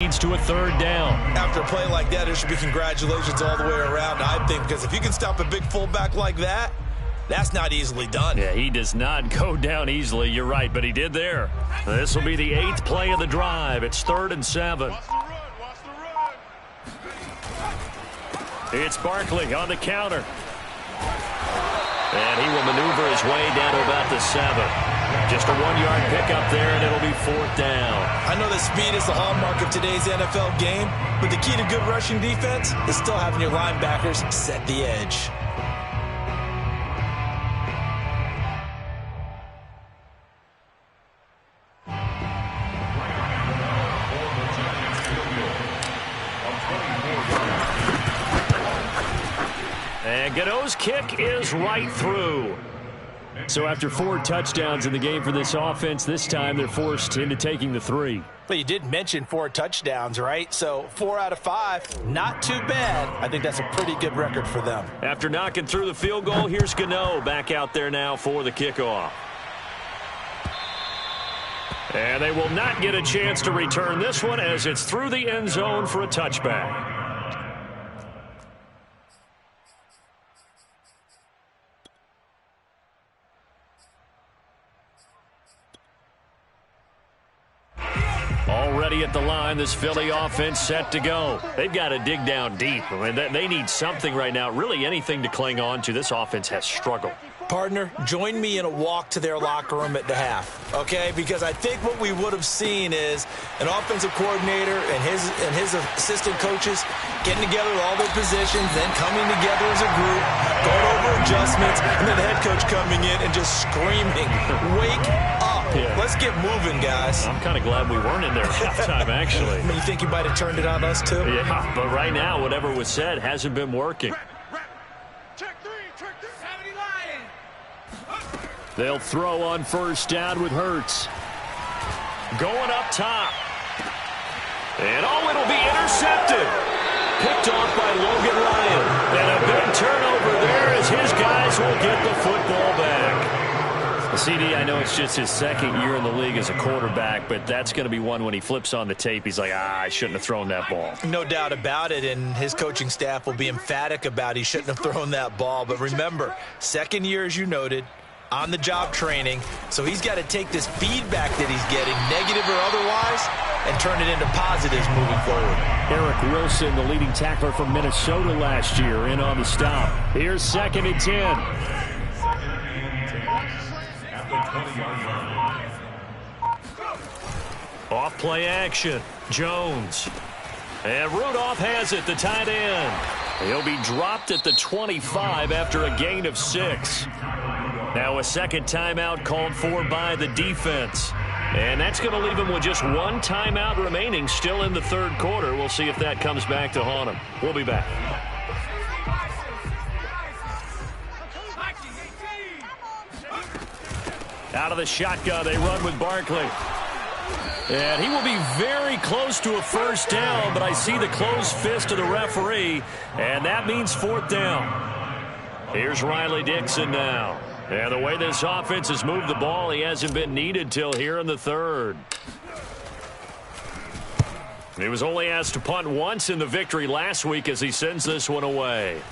leads to a third down. After a play like that, there should be congratulations all the way around, I think, because if you can stop a big fullback like that, that's not easily done. Yeah, he does not go down easily. You're right, but he did there. This will be the 8th play of the drive. It's 3rd and 7. It's Barkley on the counter. And he will maneuver his way down to about the 7. Just a 1-yard pickup there, and it'll be 4th down. I know that speed is the hallmark of today's NFL game, but the key to good rushing defense is still having your linebackers set the edge. And Gano's kick is right through. So after 4 touchdowns in the game for this offense, this time they're forced into taking the 3. But you did mention 4 touchdowns, right? So 4 out of 5, not too bad. I think that's a pretty good record for them. After knocking through the field goal, here's Gano back out there now for the kickoff. And they will not get a chance to return this one as it's through the end zone for a touchback. Already at the line, this Philly offense set to go. They've got to dig down deep. I mean, they need something right now, really anything to cling on to. This offense has struggled. Partner, join me in a walk to their locker room at the half, okay? Because I think what we would have seen is an offensive coordinator and his assistant coaches getting together with all their positions, then coming together as a group, going over adjustments, and then the head coach coming in and just screaming, "Wake up. Yeah. Let's get moving, guys." I'm kind of glad we weren't in there at halftime, actually. I mean, you think you might have turned it on us, too? Yeah, but right now, whatever was said hasn't been working. They'll throw on first down with Hurts. Going up top. And it'll be intercepted. Picked off by Logan Ryan. And a big turnover there as his guys will get the football back. CD, I know it's just his 2nd year in the league as a quarterback, but that's going to be one when he flips on the tape. He's like, I shouldn't have thrown that ball. No doubt about it, and his coaching staff will be emphatic about he shouldn't have thrown that ball. But remember, 2nd year, as you noted, on-the-job training, so he's got to take this feedback that he's getting, negative or otherwise, and turn it into positives moving forward. Eric Wilson, the leading tackler from Minnesota last year, in on the stop. Here's 2nd and 10. Off play action. Jones. And Rudolph has it, the tight end. He'll be dropped at the 25 after a gain of 6. Now a second timeout called for by the defense. And that's going to leave him with just 1 timeout remaining still in the 3rd quarter. We'll see if that comes back to haunt him. We'll be back. Out of the shotgun, they run with Barkley. And he will be very close to a first down, but I see the closed fist of the referee, and that means 4th down. Here's Riley Dixon now. And the way this offense has moved the ball, he hasn't been needed till here in the 3rd. He was only asked to punt once in the victory last week as he sends this one away.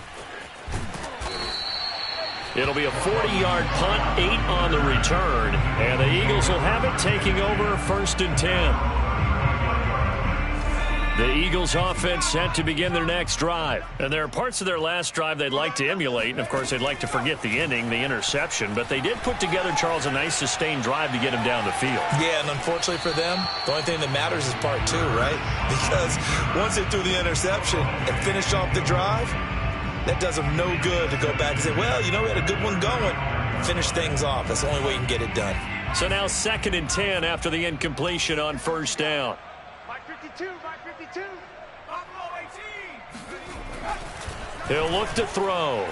It'll be a 40-yard punt, 8 on the return, and the Eagles will have it taking over 1st and 10. The Eagles offense set to begin their next drive. And there are parts of their last drive they'd like to emulate, and of course they'd like to forget the ending, the interception, but they did put together, Charles, a nice sustained drive to get him down the field. Yeah, and unfortunately for them, the only thing that matters is part 2, right? Because once they threw the interception and finished off the drive, that does them no good to go back and say, well, you know, we had a good one going. Finish things off. That's the only way you can get it done. So now 2nd and 10 after the incompletion on first down. Mike 52, Mike 52. Buffalo 18. He'll look to throw.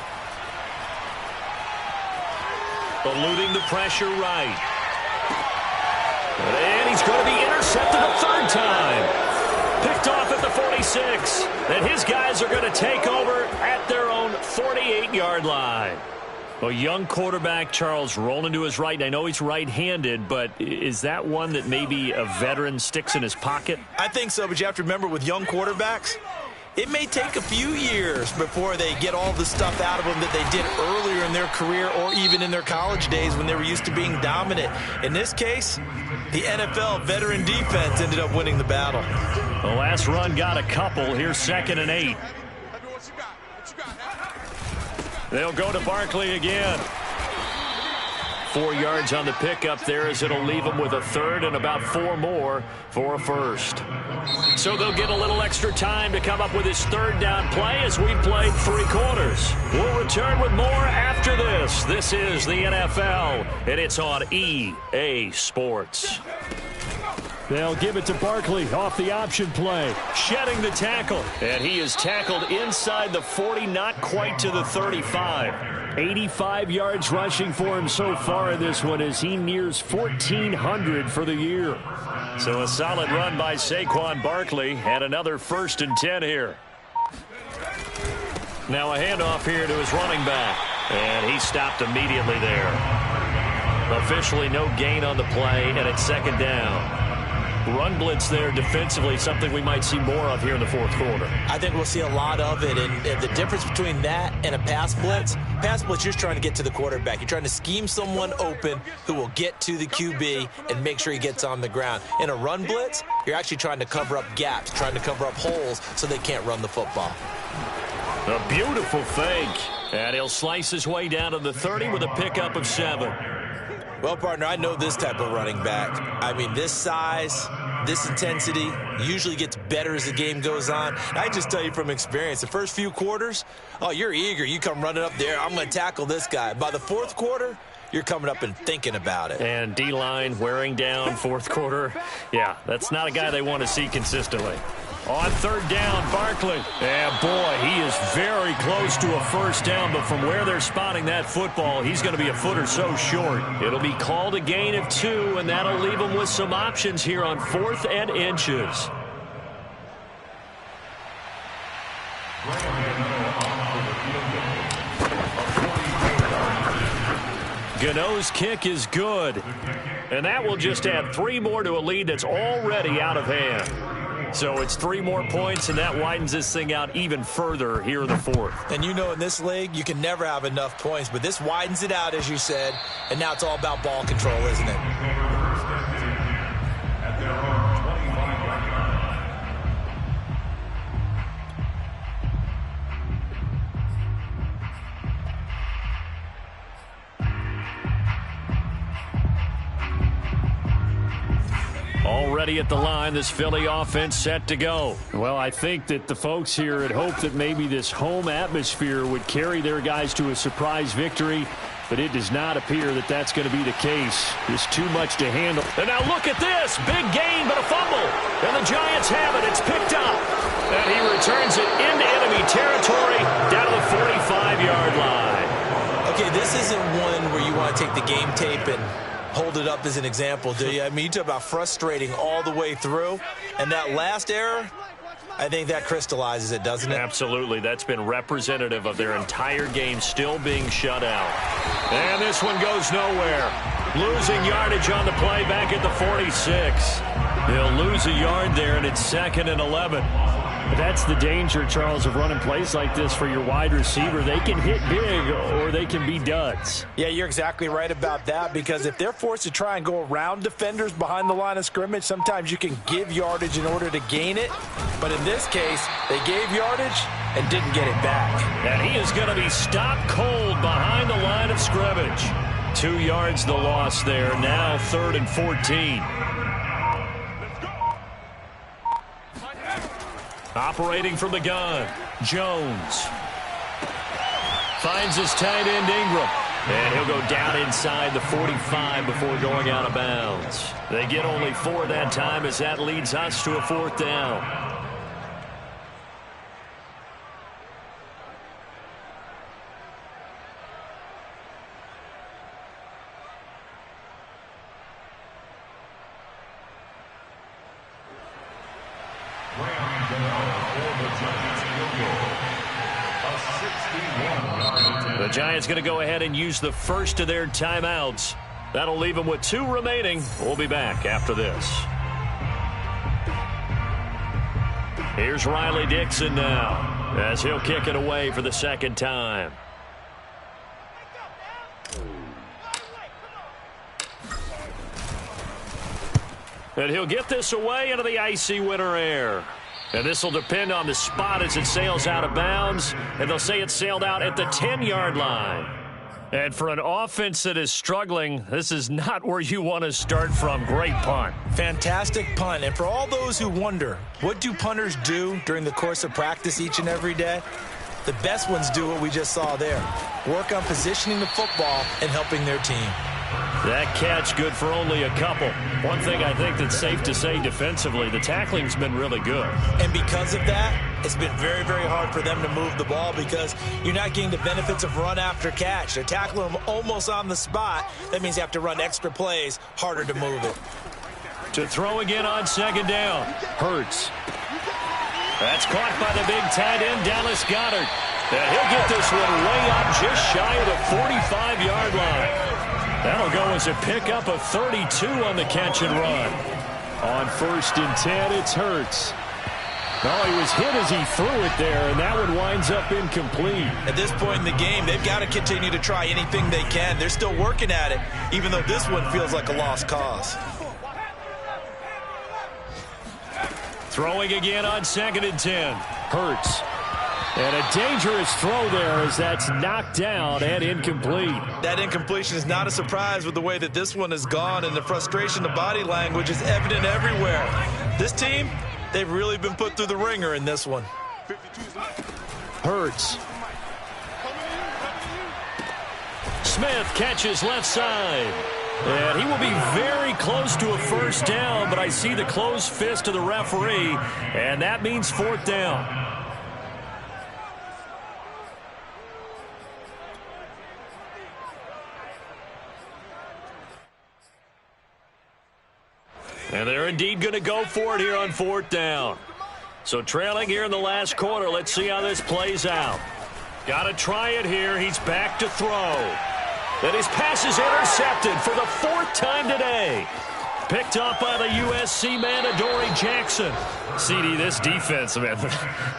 Eluding the pressure right. And he's going to be intercepted a 3rd time. Picked off at the 46. And his guys are going to take over at their own 48-yard line. A young quarterback, Charles, rolling to his right. I know he's right-handed, but is that one that maybe a veteran sticks in his pocket? I think so, but you have to remember with young quarterbacks, it may take a few years before they get all the stuff out of them that they did earlier in their career or even in their college days when they were used to being dominant. In this case, the NFL veteran defense ended up winning the battle. The last run got a couple. Here's 2nd and 8. They'll go to Barkley again. 4 yards on the pickup there as it'll leave them with a 3rd and about 4 more for a 1st. So they'll get a little extra time to come up with his 3rd down play as we've played 3 quarters. We'll return with more after this. This is the NFL, and it's on EA Sports. They'll give it to Barkley off the option play, shedding the tackle. And he is tackled inside the 40, not quite to the 35. 85 yards rushing for him so far in this one as he nears 1,400 for the year. So a solid run by Saquon Barkley and another 1st and 10 here. Now a handoff here to his running back. And he stopped immediately there. Officially no gain on the play, and it's 2nd down. Run blitz there defensively, something we might see more of here in the 4th quarter. I think we'll see a lot of it, and the difference between that and a pass blitz, you're just trying to get to the quarterback. You're trying to scheme someone open who will get to the QB and make sure he gets on the ground. In a run blitz, you're actually trying to cover up gaps, trying to cover up holes so they can't run the football. A beautiful fake, and he'll slice his way down to the 30 with a pickup of 7. Well, partner, I know this type of running back. I mean, this size, this intensity usually gets better as the game goes on. I just tell you from experience, the first few quarters, oh, you're eager. You come running up there, I'm going to tackle this guy. By the 4th quarter, you're coming up and thinking about it. And D-line wearing down 4th quarter. Yeah, that's not a guy they want to see consistently. On 3rd down, Barkley. And boy, he is very close to a 1st down, but from where they're spotting that football, he's going to be a foot or so short. It'll be called a gain of 2, and that'll leave him with some options here on 4th and inches. Gano's kick is good, and that will just add 3 more to a lead that's already out of hand. So it's 3 more points, and that widens this thing out even further here in the 4th. And you know, in this league, you can never have enough points, but this widens it out, as you said, and now it's all about ball control, isn't it? Already at the line, this Philly offense set to go. Well, I think that the folks here had hoped that maybe this home atmosphere would carry their guys to a surprise victory, but it does not appear that that's going to be the case. There's too much to handle. And now look at this. Big gain, but a fumble. And the Giants have it. It's picked up. And he returns it into enemy territory down to the 45-yard line. Okay, this isn't one where you want to take the game tape and hold it up as an example, do you? I mean, you talk about frustrating all the way through. And that last error, I think that crystallizes it, doesn't it? Absolutely. That's been representative of their entire game still being shut out. And this one goes nowhere. Losing yardage on the play back at the 46. They'll lose a yard there, and it's 2nd and 11. That's the danger, Charles, of running plays like this for your wide receiver. They can hit big or they can be duds. Yeah, you're exactly right about that, because if they're forced to try and go around defenders behind the line of scrimmage, sometimes you can give yardage in order to gain it. But in this case, they gave yardage and didn't get it back. And he is going to be stopped cold behind the line of scrimmage. 2 yards the loss there. Now 3rd and 14. Operating from the gun, Jones. Finds his tight end, Ingram. And he'll go down inside the 45 before going out of bounds. They get only 4 that time as that leads us to a 4th down. The Giants going to go ahead and use the first of their timeouts. That'll leave them with 2 remaining. We'll be back after this. Here's Riley Dixon now as he'll kick it away for the second time. And he'll get this away into the icy winter air. And this will depend on the spot as it sails out of bounds. And they'll say it sailed out at the 10-yard line. And for an offense that is struggling, this is not where you want to start from. Great punt. Fantastic punt. And for all those who wonder, what do punters do during the course of practice each and every day? The best ones do what we just saw there. Work on positioning the football and helping their team. That catch good for only a couple. One thing I think that's safe to say defensively, the tackling's been really good. And because of that, it's been very, very hard for them to move the ball because you're not getting the benefits of run after catch. They're tackling them almost on the spot. That means you have to run extra plays, harder to move it. To throw again on second down. Hurts. That's caught by the big tight end, Dallas Goedert. And he'll get this one way up just shy of the 45-yard line. That'll go as a pickup of 32 on the catch and run. On 1st and 10, it's Hurts. Oh, he was hit as he threw it there, and that one winds up incomplete. At this point in the game, they've got to continue to try anything they can. They're still working at it, even though this one feels like a lost cause. Throwing again on 2nd and 10. Hurts. And a dangerous throw there as that's knocked down and incomplete. That incompletion is not a surprise with the way that this one has gone, and the frustration of body language is evident everywhere. This team, they've really been put through the ringer in this one. Hurts. Smith catches left side. And he will be very close to a first down, but I see the closed fist of the referee, and that means 4th down. And they're indeed going to go for it here on 4th down. So trailing here in the last quarter. Let's see how this plays out. Got to try it here. He's back to throw. And his pass is intercepted for the 4th time today. Picked up by the USC man, Adoree Jackson. CD, this defense, man,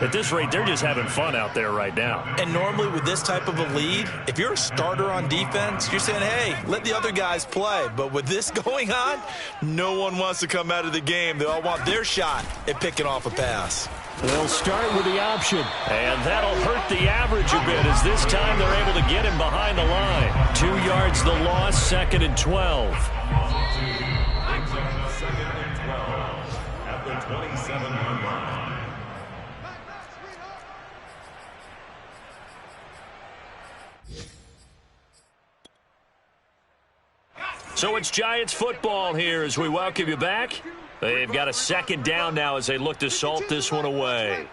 at this rate, they're just having fun out there right now. And normally with this type of a lead, if you're a starter on defense, you're saying, hey, let the other guys play. But with this going on, no one wants to come out of the game. They all want their shot at picking off a pass. They'll start with the option, and that'll hurt the average a bit as this time they're able to get him behind the line. 2 yards the loss, 2nd and 12. So it's Giants football here as we welcome you back. They've got a 2nd down now as they look to salt this one away.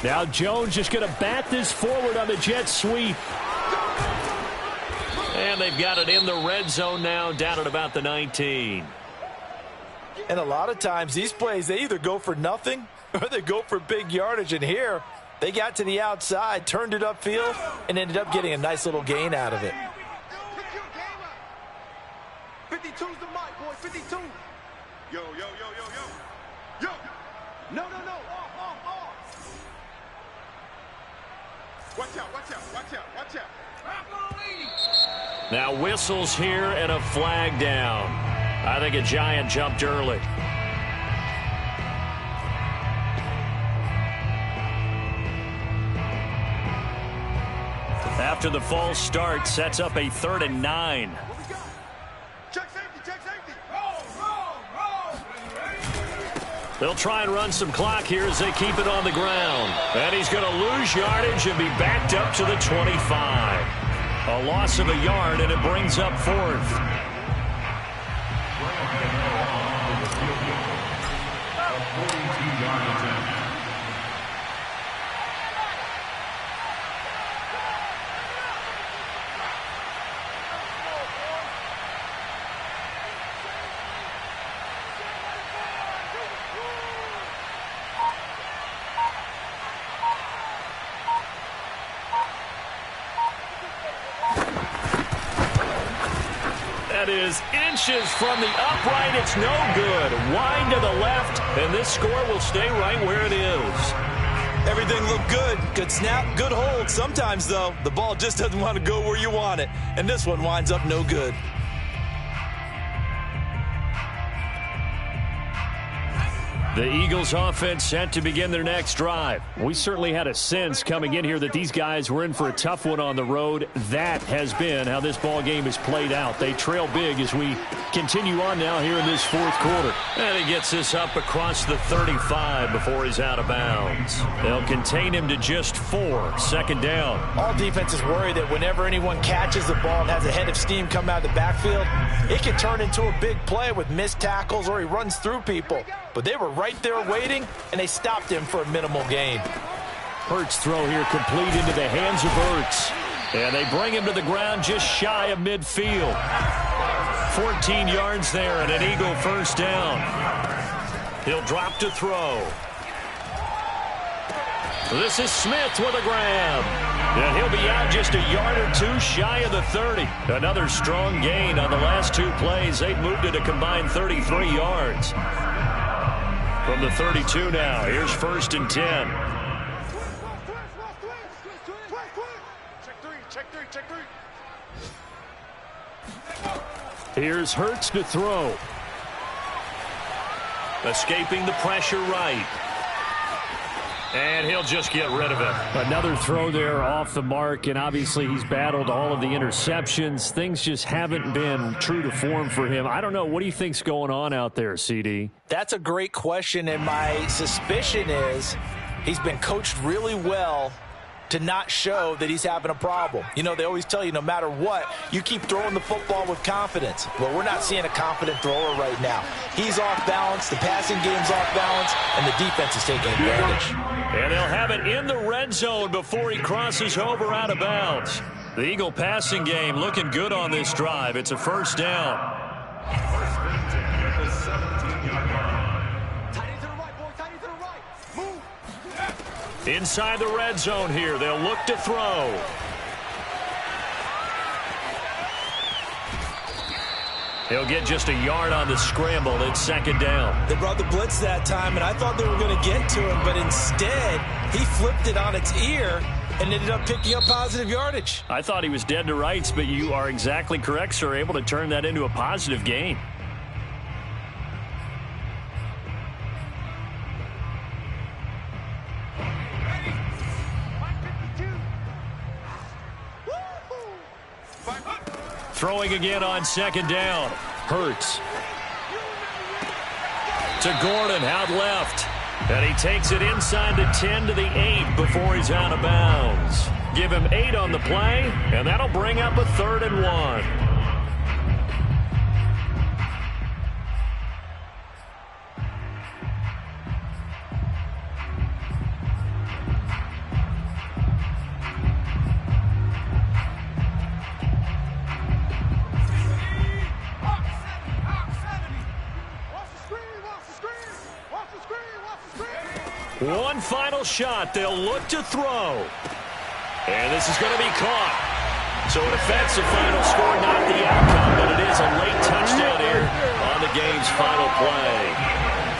Now Jones just going to bat this forward on the jet sweep. And they've got it in the red zone now, down at about the 19. And a lot of times these plays, they either go for nothing or they go for big yardage. And here, they got to the outside, turned it upfield, and ended up getting a nice little gain out of it. 52's the mic, boy. 52. Yo, yo, yo, yo, yo. Yo. No, no, no. Off. Watch out, watch out, watch out, watch out. Now whistles here and a flag down. I think a Giant jumped early. After the false start, sets up a 3rd and 9. Check safety, check safety. They'll try and run some clock here as they keep it on the ground. And he's going to lose yardage and be backed up to the 25. A loss of a yard, and it brings up 4th. That is inches from the upright. It's no good. Wind to the left, and this score will stay right where it is. Everything looked good. Good snap, good hold. Sometimes, though, the ball just doesn't want to go where you want it. And this one winds up no good. The Eagles offense set to begin their next drive. We certainly had a sense coming in here that these guys were in for a tough one on the road. That has been how this ball game has played out. They trail big as we continue on now here in this fourth quarter. And he gets this up across the 35 before he's out of bounds. They'll contain him to just 4. Second down. All defenses worry that whenever anyone catches the ball and has a head of steam come out of the backfield, it can turn into a big play with missed tackles or he runs through people. But they were right there waiting, and they stopped him for a minimal gain. Hurts throw here complete into the hands of Hurts. And they bring him to the ground just shy of midfield. 14 yards there and an Eagle first down. He'll drop to throw. This is Smith with a grab. And he'll be out just a yard or two shy of the 30. Another strong gain on the last 2 plays. They've moved it a combined 33 yards. From the 32 now, here's 1st and 10. Check three. Here's Hurts to throw. Escaping the pressure right. And he'll just get rid of it. Another throw there off the mark, and obviously he's battled all of the interceptions. Things just haven't been true to form for him. I don't know. What do you think's going on out there, CD? That's a great question, and my suspicion is he's been coached really well to not show that he's having a problem. You know, they always tell you no matter what, you keep throwing the football with confidence. Well, we're not seeing a confident thrower right now. He's off balance, the passing game's off balance, and the defense is taking advantage. And they'll have it in the red zone before he crosses over out of bounds. The Eagle passing game looking good on this drive. It's a first down. Inside the red zone here. They'll look to throw. He'll get just a yard on the scramble. It's second down. They brought the blitz that time, and I thought they were going to get to him, but instead he flipped it on its ear and ended up picking up positive yardage. I thought he was dead to rights, but you are exactly correct, sir. Able to turn that into a positive gain. Throwing again on second down. Hurts. To Gordon, out left. And he takes it inside the 10 to the 8 before he's out of bounds. Give him 8 on the play, and that'll bring up a 3rd and 1. One final shot. They'll look to throw. And this is going to be caught. So it affects the final score, not the outcome, but it is a late touchdown here on the game's final play.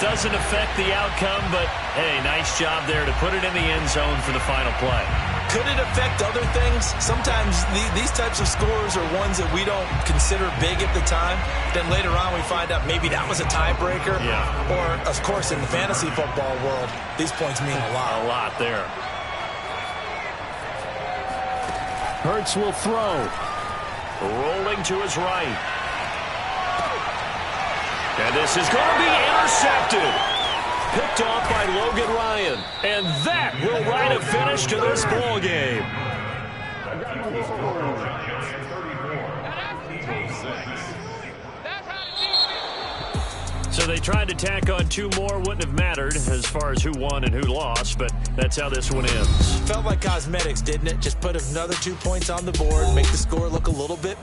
Doesn't affect the outcome, but, hey, nice job there to put it in the end zone for the final play. Could it affect other things? Sometimes these types of scores are ones that we don't consider big at the time. Then later on we find out maybe that was a tiebreaker. Yeah. Or, of course, in the fantasy football world, these points mean a lot. A lot there. Hurts will throw. Rolling to his right. And this is going to be intercepted. Picked off by Logan Ryan. And that will write a finish to this ball game. So they tried to tack on 2 more. Wouldn't have mattered as far as who won and who lost, but that's how this one ends. Felt like cosmetics, didn't it? Just put another 2 points on the board, make the score look a little bit